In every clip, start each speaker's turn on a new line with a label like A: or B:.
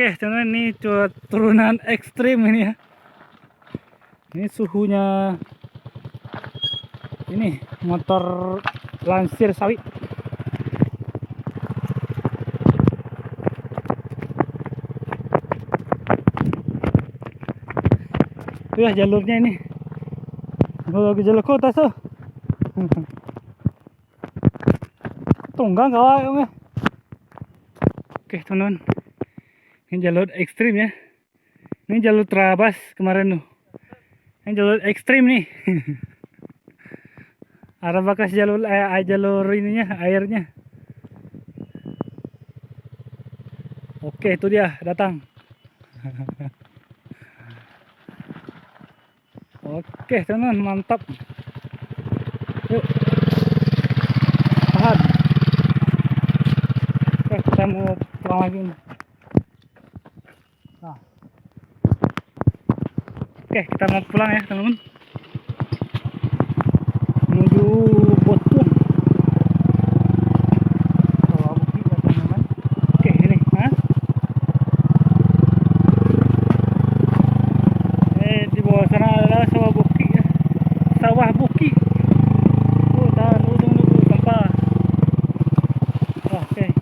A: Oke, teman-teman, ini turunan ekstrim ini ya. Ini suhunya ini motor lansir sawi. Itu ya jalurnya ini. Kalau ke jalur kota tuh. Tunggang kawan. Oke, teman-teman. Ini jalur ekstrim ya. Ini jalur terabas kemarin tuh. Ini jalur ekstrim nih. Arah bakas jalur ininya, airnya. Oke, itu dia datang. Oke, teman-teman, mantap. Yuk. Tahan. Oke, kita mau pulang lagi nih. Nah. Oke, kita mau pulang ya, teman-teman. Menuju Botpung. Sawah Bukit ya, teman-teman. Oke, ini, di bawah sana adalah Sawah Bukit ya. Sawah Bukit. Oh, tahan dulu sampah. Oke.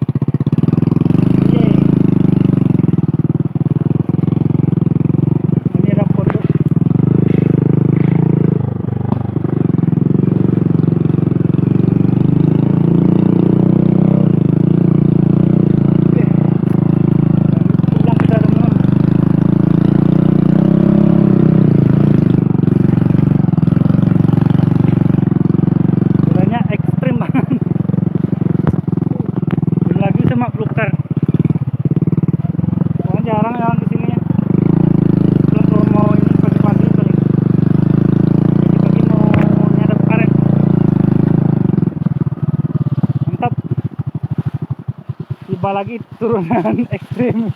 A: Tiba lagi turunan ekstrim.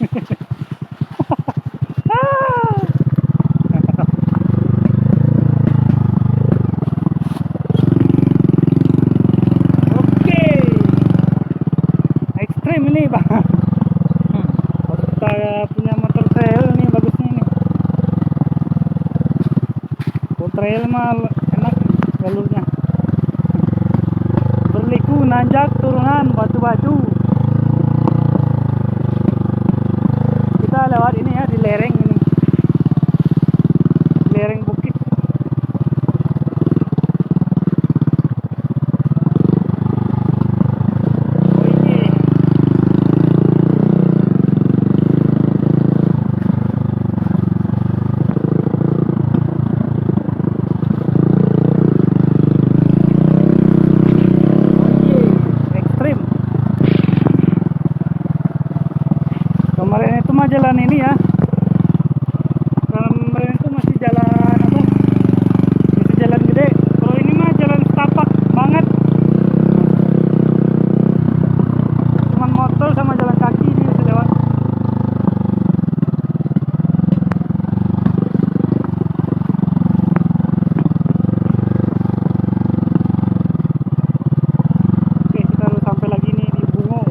A: Oke, ekstrim ini bang. Kita punya motor trail nih, bagusnya nih. Kalau trail mah enak jalurnya. Berliku, nanjak, turunan, batu-batu. Kita lewat ini ya, di lereng ini, lereng bukit. Oh iya. Ekstrim. Kemarin itu mah jalan ini ya. Kemarin itu masih jalan apa? Masih jalan gede. Kalau ini mah jalan setapak banget. Cuman motor sama jalan kaki ini bisa lewat. Oke, kita harus sampai lagi nih di Bungo.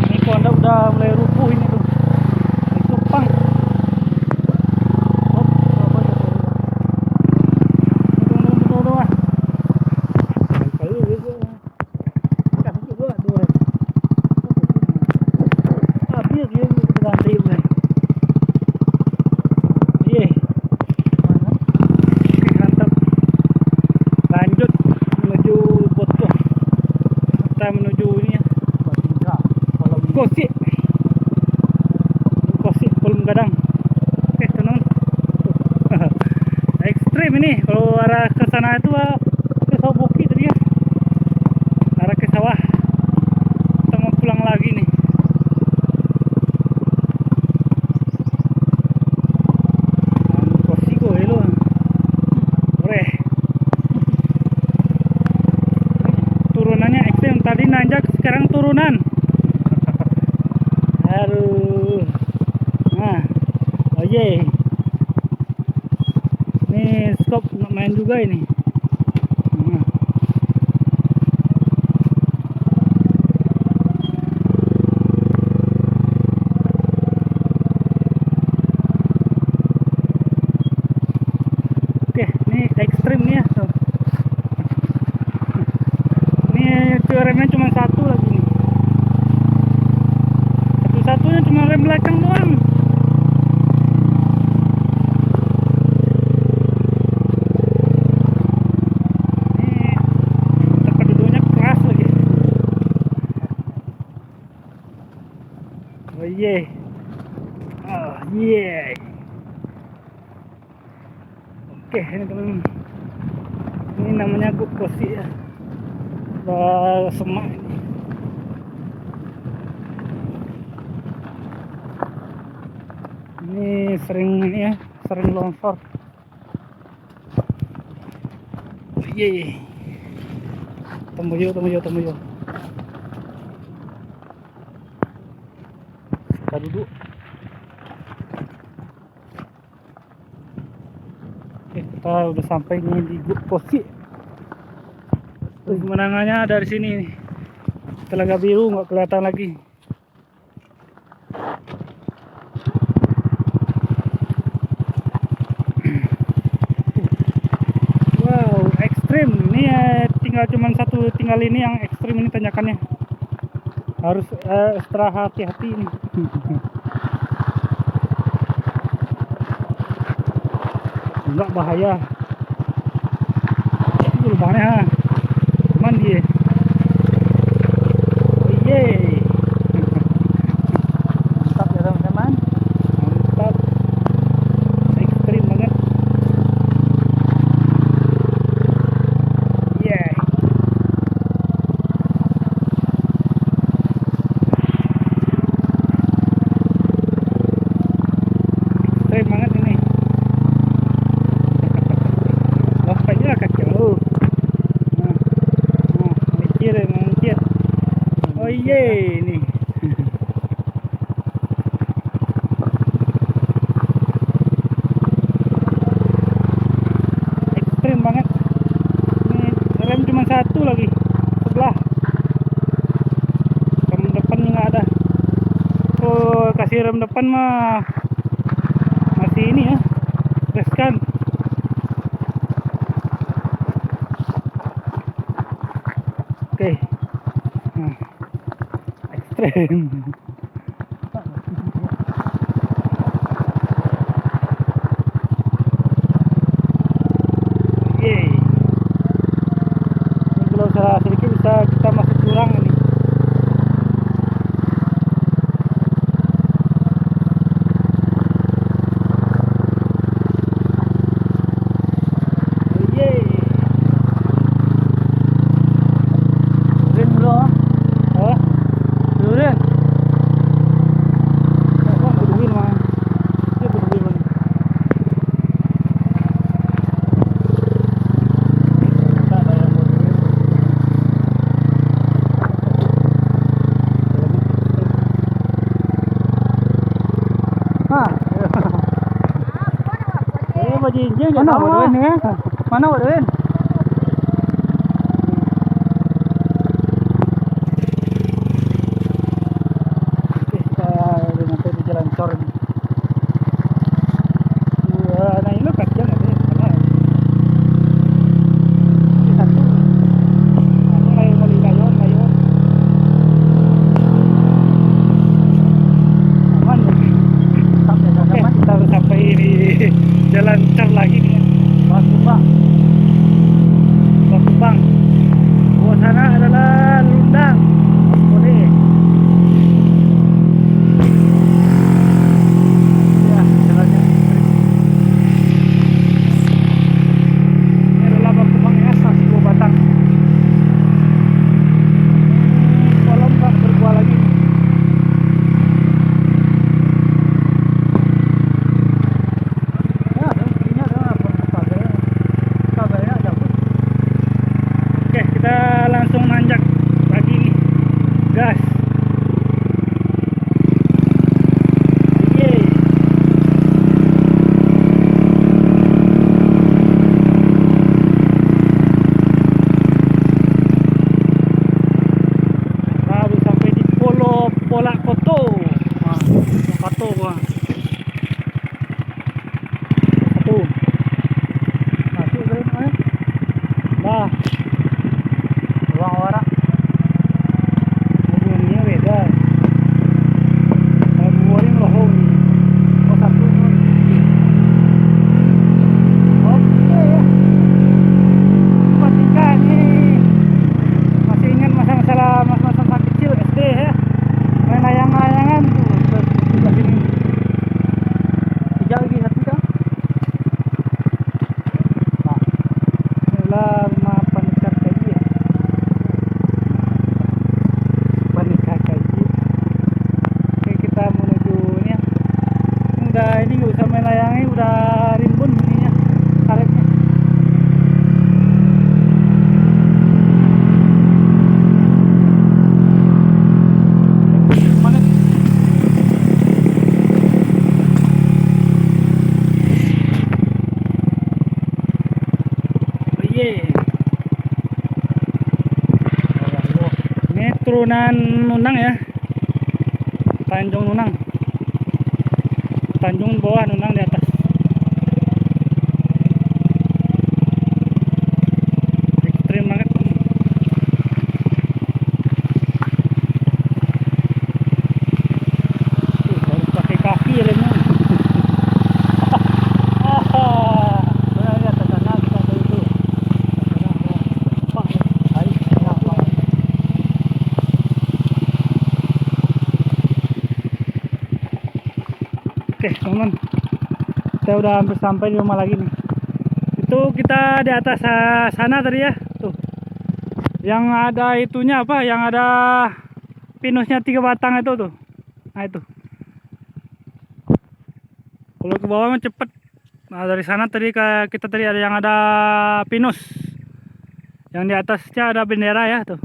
A: Ini pondok udah mulai rubuh ini tuh. Ini tumpang. Lanjut menuju Botpung. Kita menuju ini ya, Kosik Kolom Gadang. Oke, teman-teman. Ekstrim ini. Kalau arah ke sana itu ke Sawah Bukit tadi ya, arah ke sawah. Kita mau pulang lagi nih. Kosiko itu boleh. Turunannya ekstrim, tadi nanjak, sekarang turunan. Aduh. Nah, oh iya. Ini stop main juga ini. Nah. remnya cuma satu lagi nih. Satu-satunya cuma rem belakang doang. Ini tempat duduknya keras lagi. Oh yeah. Oh yeah. Oke, ini teman, ini namanya Guk Kosi ya. Semak ini. Ini sering ini ya, sering longsor. Yeay. Tembuyo. Kita duduk. Oke, kita udah sampai nih di Guk Kosi. Pemandangannya dari sini nih. Telaga Biru nggak kelihatan lagi. Wow, ekstrim. Ini tinggal cuman satu, tinggal ini yang ekstrim ini tanjakannya. Harus ekstra hati-hati nih. Enggak bahaya. Itu lubangnya. Mandi. Yeay. Mantap ya teman-teman. Mantap. Ekstrim banget. Yeay. Ekstrim banget ini. Lompatnya kacau. Mengkir. Oh yeay nih. Ekstrim banget. Ini rem cuma satu lagi sebelah. Rem depan nggak ada. Oh, kasih rem depan mah masih ini ya, reskan. Oke. Ekstrim. Yeay. Ini kalau salah sedikit bisa kita masuk jurang ini. Yeay. Turunin dulu. Turunin. Turunin mah. Dia turunin mah. Mana buat duit ni? Mana buat duit? Oke, kita udah sampai di Jalan Cor ini. Nah ini kacang ada. Ini satu. Aku lagi layon. Aman. Oke, kita udah sampai di Jalan Cor lagi nih. Bakubang. Bawah sana adalah Lundang. Boleh. Ya, jalannya. Ini adalah Bakubang ya, stasiun Buah Batang. Kolam tak berbuah lagi. Langsung nanjak lagi nih, gas. Yeay. Baru sampai di Polak Koto. Koto gua. Satu. Masuk ke mana? Nah. Ruang warak. melayang udah rimbun ininya karetnya. Mana? Oh iya. Ini turunan Nunang ya. Tanjung Nunang. Tanjung bawah, Nunang di atas. Ekstrim banget. Harus pakai kaki ya remnya. Oke teman-teman, kita udah hampir sampai di rumah lagi nih. Itu kita di atas sana tadi ya, tuh yang ada itunya apa, yang ada pinusnya 3 batang itu tuh. Nah itu kalau ke bawah mah cepet. Nah dari sana tadi kita tadi ada yang ada pinus, yang di atasnya ada bendera ya tuh,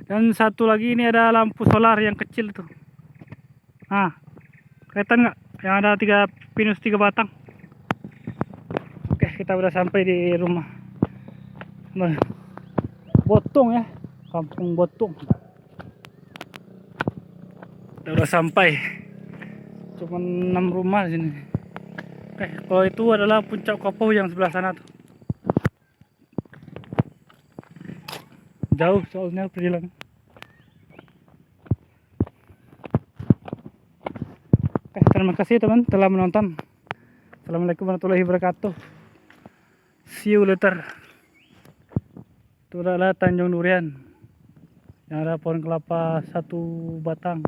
A: dan satu lagi ini ada lampu solar yang kecil tuh. Nah kelihatan nggak yang ada pinus 3 batang. Oke, kita udah sampai di rumah Botong ya, kampung Botong. Kita udah sampai, cuman 6 rumah di sini. Oke, kalau itu adalah puncak Kopo yang sebelah sana tuh. Jauh soalnya perjalanan. Oke, terima kasih teman telah menonton. Assalamualaikum warahmatullahi wabarakatuh. See you later. Itu adalah Tanjung Durian yang ada pohon kelapa 1 batang.